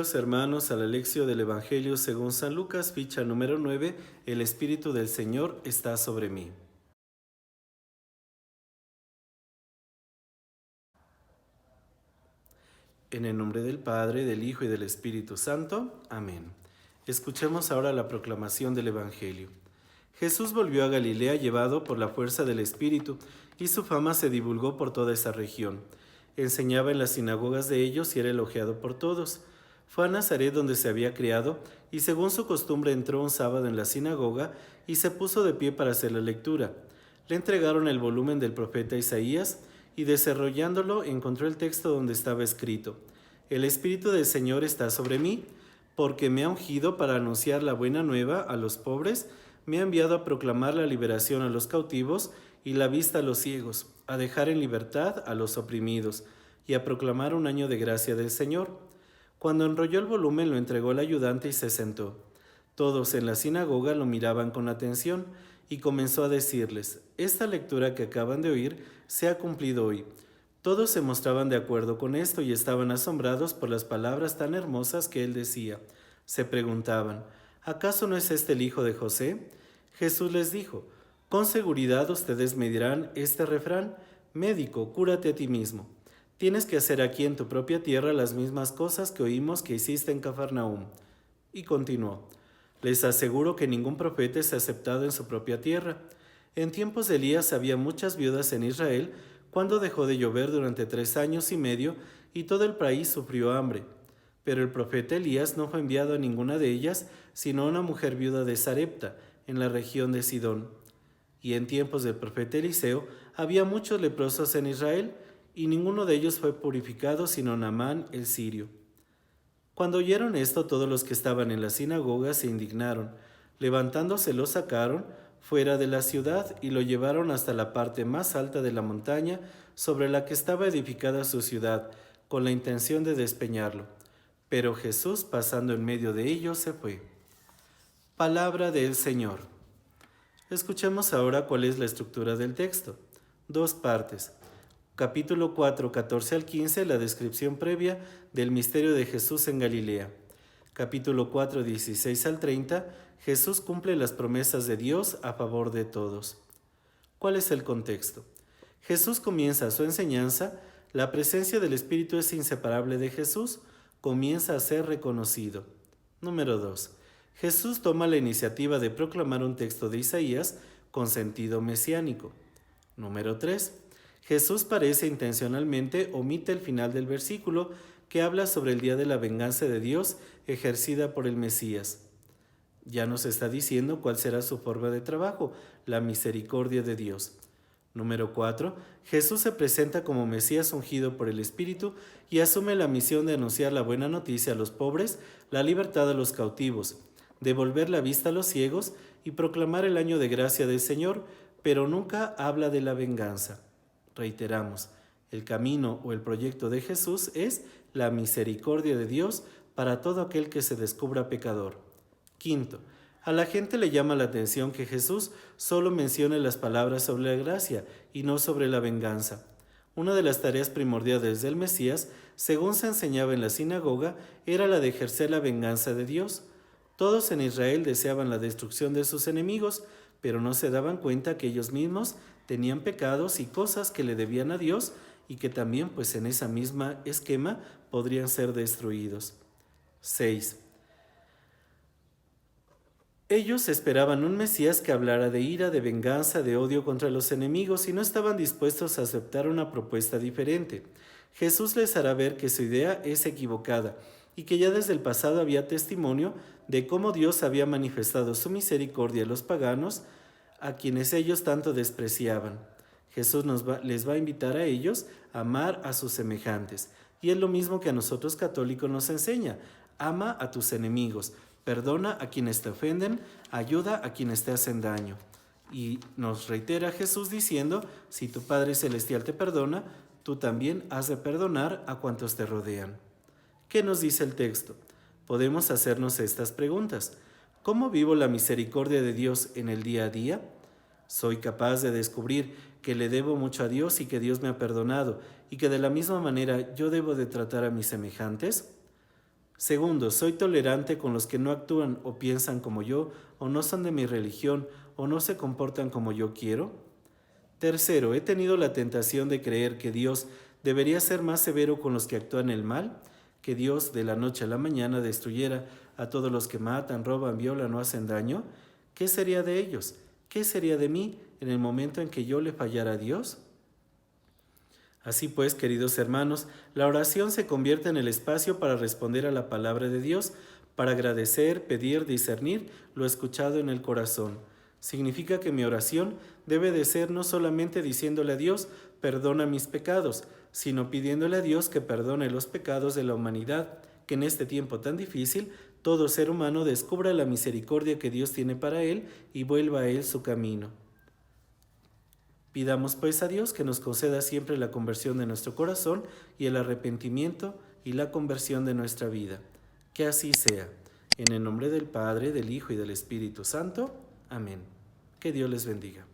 Bienvenidos hermanos a la lección del Evangelio según San Lucas, ficha número 9, el Espíritu del Señor está sobre mí. En el nombre del Padre, del Hijo y del Espíritu Santo. Amén. Escuchemos ahora la proclamación del Evangelio. Jesús volvió a Galilea llevado por la fuerza del Espíritu, y su fama se divulgó por toda esa región. Enseñaba en las sinagogas de ellos y era elogiado por todos. Fue a Nazaret donde se había criado, y según su costumbre entró un sábado en la sinagoga y se puso de pie para hacer la lectura. Le entregaron el volumen del profeta Isaías, y desarrollándolo encontró el texto donde estaba escrito: El Espíritu del Señor está sobre mí, porque me ha ungido para anunciar la buena nueva a los pobres, me ha enviado a proclamar la liberación a los cautivos y la vista a los ciegos, a dejar en libertad a los oprimidos, y a proclamar un año de gracia del Señor. Cuando enrolló el volumen lo entregó al ayudante y se sentó. Todos en la sinagoga lo miraban con atención, y comenzó a decirles: Esta lectura que acaban de oír se ha cumplido hoy. Todos se mostraban de acuerdo con esto y estaban asombrados por las palabras tan hermosas que él decía. Se preguntaban: ¿acaso no es este el hijo de José? Jesús les dijo: con seguridad ustedes me dirán este refrán: médico, cúrate a ti mismo. Tienes que hacer aquí en tu propia tierra las mismas cosas que oímos que hiciste en Cafarnaúm. Y continuó: les aseguro que ningún profeta es aceptado en su propia tierra. En tiempos de Elías había muchas viudas en Israel, cuando dejó de llover durante 3 años y medio, y todo el país sufrió hambre. Pero el profeta Elías no fue enviado a ninguna de ellas, sino a una mujer viuda de Sarepta, en la región de Sidón. Y en tiempos del profeta Eliseo había muchos leprosos en Israel, y ninguno de ellos fue purificado, sino Naamán el sirio. Cuando oyeron esto, todos los que estaban en la sinagoga se indignaron. Levantándose lo sacaron fuera de la ciudad y lo llevaron hasta la parte más alta de la montaña sobre la que estaba edificada su ciudad, con la intención de despeñarlo. Pero Jesús, pasando en medio de ellos, se fue. Palabra del Señor. Escuchemos ahora cuál es la estructura del texto. 2 partes. Capítulo 4, 14 al 15, la descripción previa del misterio de Jesús en Galilea. Capítulo 4, 16 al 30, Jesús cumple las promesas de Dios a favor de todos. ¿Cuál es el contexto? Jesús comienza su enseñanza, la presencia del Espíritu es inseparable de Jesús, comienza a ser reconocido. Número 2. Jesús toma la iniciativa de proclamar un texto de Isaías con sentido mesiánico. Número 3. Jesús parece intencionalmente omite el final del versículo que habla sobre el día de la venganza de Dios ejercida por el Mesías. Ya nos está diciendo cuál será su forma de trabajo, la misericordia de Dios. Número 4. Jesús se presenta como Mesías ungido por el Espíritu y asume la misión de anunciar la buena noticia a los pobres, la libertad a los cautivos, devolver la vista a los ciegos y proclamar el año de gracia del Señor, pero nunca habla de la venganza. Reiteramos, el camino o el proyecto de Jesús es la misericordia de Dios para todo aquel que se descubra pecador. Quinto, a la gente le llama la atención que Jesús solo mencione las palabras sobre la gracia y no sobre la venganza. Una de las tareas primordiales del Mesías, según se enseñaba en la sinagoga, era la de ejercer la venganza de Dios. Todos en Israel deseaban la destrucción de sus enemigos, pero no se daban cuenta que ellos mismos tenían pecados y cosas que le debían a Dios y que también pues en esa misma esquema podrían ser destruidos. 6. Ellos esperaban un Mesías que hablara de ira, de venganza, de odio contra los enemigos y no estaban dispuestos a aceptar una propuesta diferente. Jesús les hará ver que su idea es equivocada y que ya desde el pasado había testimonio de cómo Dios había manifestado su misericordia a los paganos, a quienes ellos tanto despreciaban. Jesús les va a invitar a ellos a amar a sus semejantes. Y es lo mismo que a nosotros católicos nos enseña: ama a tus enemigos, perdona a quienes te ofenden, ayuda a quienes te hacen daño. Y nos reitera Jesús diciendo: si tu Padre Celestial te perdona, tú también has de perdonar a cuantos te rodean. ¿Qué nos dice el texto? Podemos hacernos estas preguntas. ¿Cómo vivo la misericordia de Dios en el día a día? ¿Soy capaz de descubrir que le debo mucho a Dios y que Dios me ha perdonado y que de la misma manera yo debo de tratar a mis semejantes? Segundo, soy tolerante con los que no actúan o piensan como yo, o no son de mi religión, o no se comportan como yo quiero. Tercero, he tenido la tentación de creer que Dios debería ser más severo con los que actúan el mal, que Dios de la noche a la mañana destruyera a todos los que matan, roban, violan o hacen daño. ¿Qué sería de ellos? ¿Qué sería de mí en el momento en que yo le fallara a Dios? Así pues, queridos hermanos, la oración se convierte en el espacio para responder a la palabra de Dios, para agradecer, pedir, discernir lo escuchado en el corazón. Significa que mi oración debe de ser no solamente diciéndole a Dios, perdona mis pecados, sino pidiéndole a Dios que perdone los pecados de la humanidad, que en este tiempo tan difícil todo ser humano descubra la misericordia que Dios tiene para él y vuelva a él su camino. Pidamos pues a Dios que nos conceda siempre la conversión de nuestro corazón y el arrepentimiento y la conversión de nuestra vida. Que así sea. En el nombre del Padre, del Hijo y del Espíritu Santo. Amén. Que Dios les bendiga.